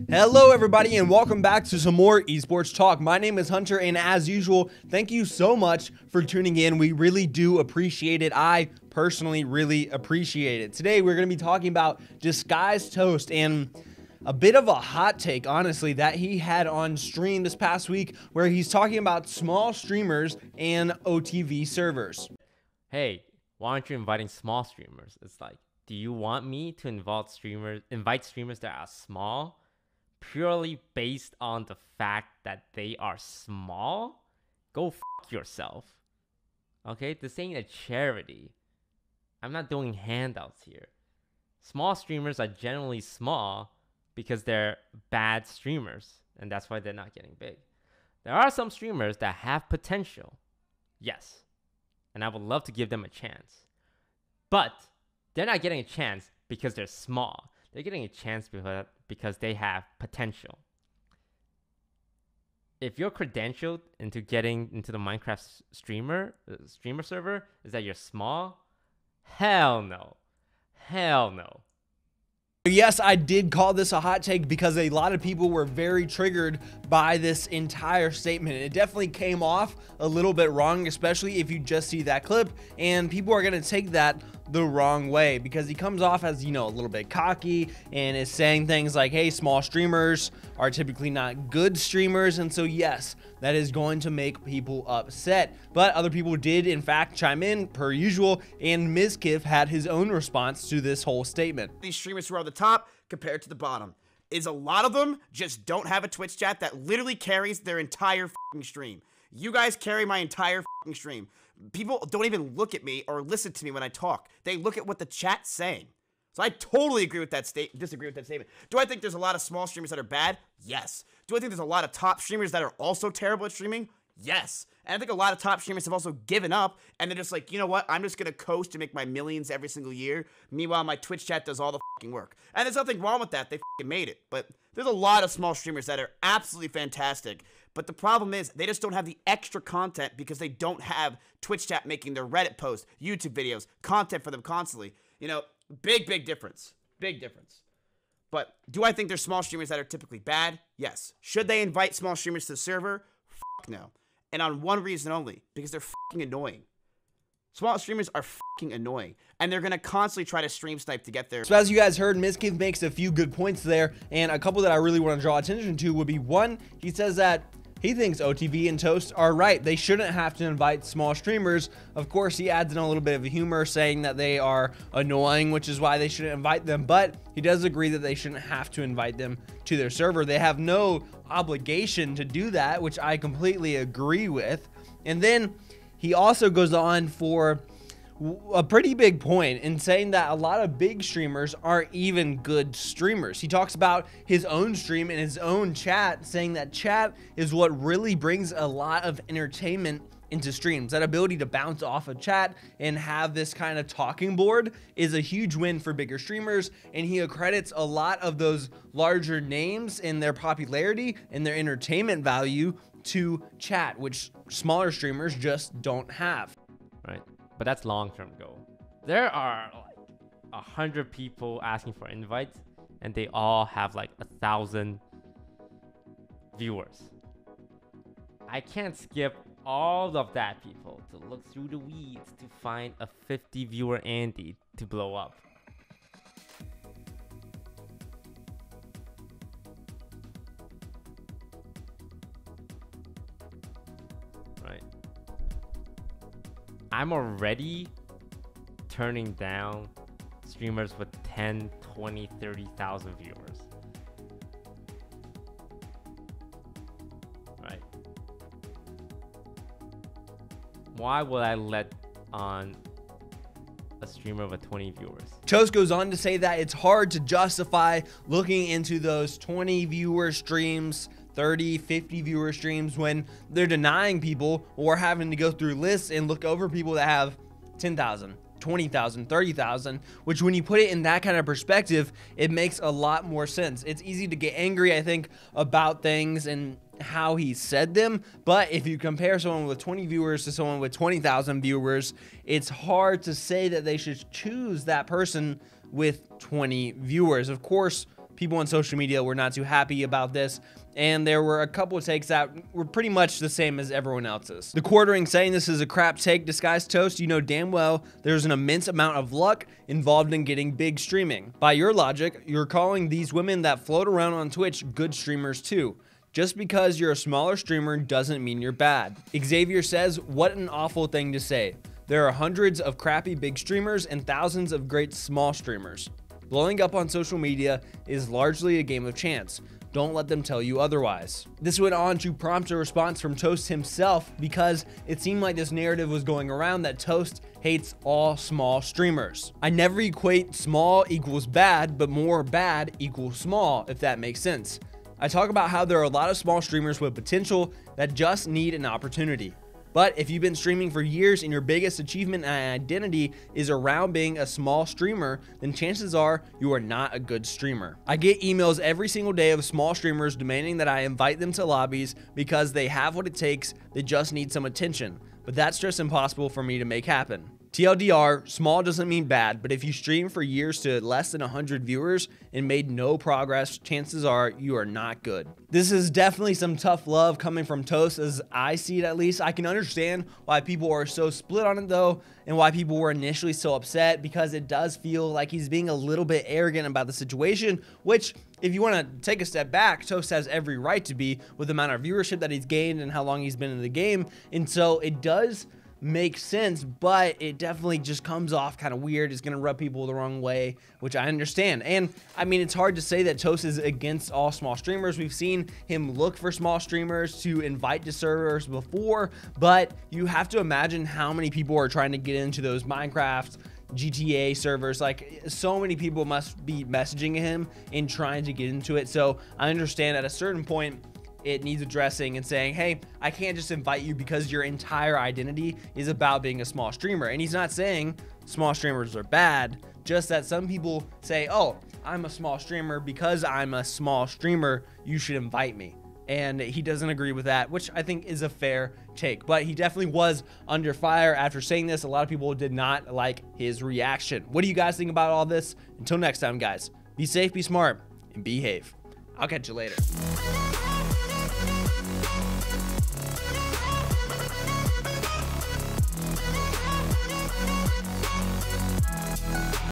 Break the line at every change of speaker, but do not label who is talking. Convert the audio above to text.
Hello everybody and welcome back to some more esports talk. My name is Hunter and as usual, thank you so much for tuning in. We really do appreciate it. I personally really appreciate it. Today we're going to be talking about Disguised Toast and a bit of a hot take, honestly, that he had on stream this past week where he's talking about small streamers and OTV servers.
Hey, why aren't you inviting small streamers? It's like, do you want me to invite streamers that are small purely based on the fact that they are small? Go fuck yourself. Okay, this ain't a charity. I'm not doing handouts here. Small streamers are generally small because they're bad streamers, and that's why they're not getting big. There are some streamers that have potential, yes, and I would love to give them a chance. But they're not getting a chance because they're small. They're getting a chance because they have potential. If you're credentialed into getting into the Minecraft streamer server is that you're small, hell no. Hell no.
Yes, I did call this a hot take because a lot of people were very triggered by this entire statement. It definitely came off a little bit wrong, especially if you just see that clip, and people are going to take that the wrong way because he comes off as, you know, a little bit cocky and is saying things like, hey, small streamers are typically not good streamers. And so, yes, that is going to make people upset. But other people did, in fact, chime in per usual. And Mizkif had his own response to this whole statement.
These streamers who are on the top compared to the bottom is a lot of them just don't have a Twitch chat that literally carries their entire fucking stream. You guys carry my entire fucking stream. People don't even look at me or listen to me when I talk. They look at what the chat's saying. So I totally agree with that disagree with that statement. Do I think there's a lot of small streamers that are bad? Yes. Do I think there's a lot of top streamers that are also terrible at streaming? Yes. And I think a lot of top streamers have also given up and they're just like, you know what? I'm just going to coast and make my millions every single year. Meanwhile, my Twitch chat does all the fucking work. And there's nothing wrong with that. They fucking made it. But there's a lot of small streamers that are absolutely fantastic. But the problem is they just don't have the extra content because they don't have Twitch chat making their Reddit posts, YouTube videos, content for them constantly. You know, big difference. Big difference. But do I think there's small streamers that are typically bad? Yes. Should they invite small streamers to the server? Fuck no. And on one reason only, because they're fucking annoying. Small streamers are fucking annoying, and they're gonna constantly try to stream snipe to get there.
So as you guys heard, Mizkif makes a few good points there, and a couple that I really want to draw attention to would be one, he says that he thinks OTV and Toast are right. They shouldn't have to invite small streamers. Of course, he adds in a little bit of humor saying that they are annoying, which is why they shouldn't invite them. But he does agree that they shouldn't have to invite them to their server. They have no obligation to do that, which I completely agree with. And then he also goes on for a pretty big point in saying that a lot of big streamers aren't even good streamers. He talks about his own stream and his own chat, saying that chat is what really brings a lot of entertainment into streams. That ability to bounce off a chat and have this kind of talking board is a huge win for bigger streamers, and he accredits a lot of those larger names in their popularity and their entertainment value to chat, which smaller streamers just don't have.
Right. But that's long-term goal. There are like 100 people asking for invites, and they all have like 1,000 viewers. I can't skip all of that people to look through the weeds to find a 50 viewer Andy to blow up. Right. I'm already turning down streamers with 10, 20, 30,000 viewers. Right. Why would I let on a streamer with 20 viewers?
Toast goes on to say that it's hard to justify looking into those 20 viewer streams, 30, 50 viewer streams when they're denying people or having to go through lists and look over people that have 10,000, 20,000, 30,000, which when you put it in that kind of perspective, it makes a lot more sense. It's easy to get angry, I think, about things and how he said them, but if you compare someone with 20 viewers to someone with 20,000 viewers, it's hard to say that they should choose that person with 20 viewers. Of course, people on social media were not too happy about this, and there were a couple of takes that were pretty much the same as everyone else's. The quartering saying this is a crap take disguised toast. You know damn well there's an immense amount of luck involved in getting big streaming. By your logic, you're calling these women that float around on Twitch good streamers too. Just because you're a smaller streamer doesn't mean you're bad. Xavier says, what an awful thing to say. There are hundreds of crappy big streamers and thousands of great small streamers. Blowing up on social media is largely a game of chance. Don't let them tell you otherwise. This went on to prompt a response from Toast himself, because it seemed like this narrative was going around that Toast hates all small streamers. I never equate small equals bad, but more bad equals small, if that makes sense. I talk about how there are a lot of small streamers with potential that just need an opportunity. But if you've been streaming for years and your biggest achievement and identity is around being a small streamer, then chances are you are not a good streamer. I get emails every single day of small streamers demanding that I invite them to lobbies because they have what it takes, they just need some attention. But that's just impossible for me to make happen. TLDR, small doesn't mean bad, but if you stream for years to less than 100 viewers and made no progress, chances are you are not good. This is definitely some tough love coming from Toast, as I see it at least. I can understand why people are so split on it though, and why people were initially so upset, because it does feel like he's being a little bit arrogant about the situation, which, if you want to take a step back, Toast has every right to be with the amount of viewership that he's gained and how long he's been in the game. And so it does make sense, but it definitely just comes off kind of weird. It's going to rub people the wrong way, which I understand. And I mean, it's hard to say that Toast is against all small streamers. We've seen him look for small streamers to invite to servers before, but you have to imagine how many people are trying to get into those Minecraft, GTA servers. Like, so many people must be messaging him and trying to get into it. So I understand at a certain point it needs addressing and saying, hey, I can't just invite you because your entire identity is about being a small streamer. And he's not saying small streamers are bad, just that some people say, oh, I'm a small streamer, because I'm a small streamer, you should invite me. And he doesn't agree with that, which I think is a fair take. But he definitely was under fire after saying this. A lot of people did not like his reaction. What do you guys think about all this? Until next time, guys, be safe, be smart, and behave. I'll catch you later.